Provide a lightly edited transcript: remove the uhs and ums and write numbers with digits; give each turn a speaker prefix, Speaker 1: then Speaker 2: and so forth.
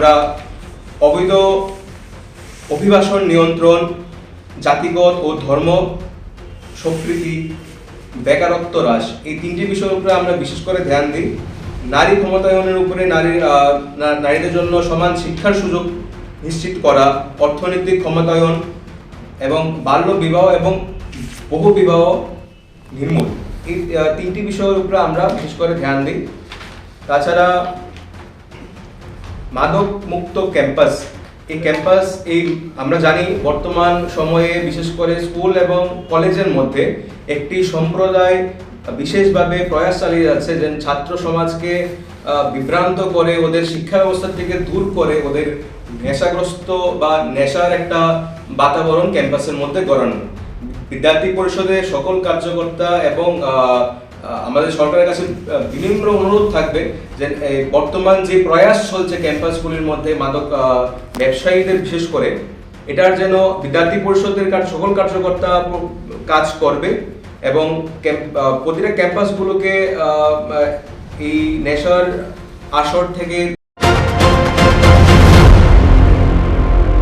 Speaker 1: আমরা অবৈধ অভিবাসন নিয়ন্ত্রণ, জাতিগত ও ধর্ম সম্প্রীতি, বেকারত্ব হ্রাস, এই তিনটি বিষয়ের উপরে আমরা বিশেষ করে ধ্যান দিই। নারী ক্ষমতায়নের উপরে নারীদের জন্য সমান শিক্ষার সুযোগ নিশ্চিত করা, অর্থনৈতিক ক্ষমতায়ন এবং বাল্য বিবাহ এবং বহু বিবাহ নির্মূল, এই তিনটি বিষয়ের উপরে আমরা বিশেষ করে ধ্যান দিই। তাছাড়া মাদক মুক্ত ক্যাম্পাস, এই আমরা জানি বর্তমান সময়ে বিশেষ করে স্কুল এবং কলেজের মধ্যে একটি সম্প্রদায় বিশেষভাবে প্রয়াস চালিয়ে যাচ্ছে যে ছাত্র সমাজকে বিভ্রান্ত করে, ওদের শিক্ষা ব্যবস্থা থেকে দূর করে, ওদের নেশাগ্রস্ত বা নেশার একটা বাতাবরণ ক্যাম্পাসের মধ্যে গড়ানো। বিদ্যার্থী পরিষদের সকল কার্যকর্তা এবং আমাদের সরকারের কাছে বিনম্র অনুরোধ থাকবে যে বর্তমান যে প্রয়াস চলছে ক্যাম্পাসগুলির মধ্যে মাদক ব্যবসায়ীদের বিশেষ করে, এটার যেন বিদ্যার্থী পরিষদের সকল কার্যকর্তা কাজ করবে এবং প্রতিটা ক্যাম্পাসগুলোকে এই নেশার আসর থেকে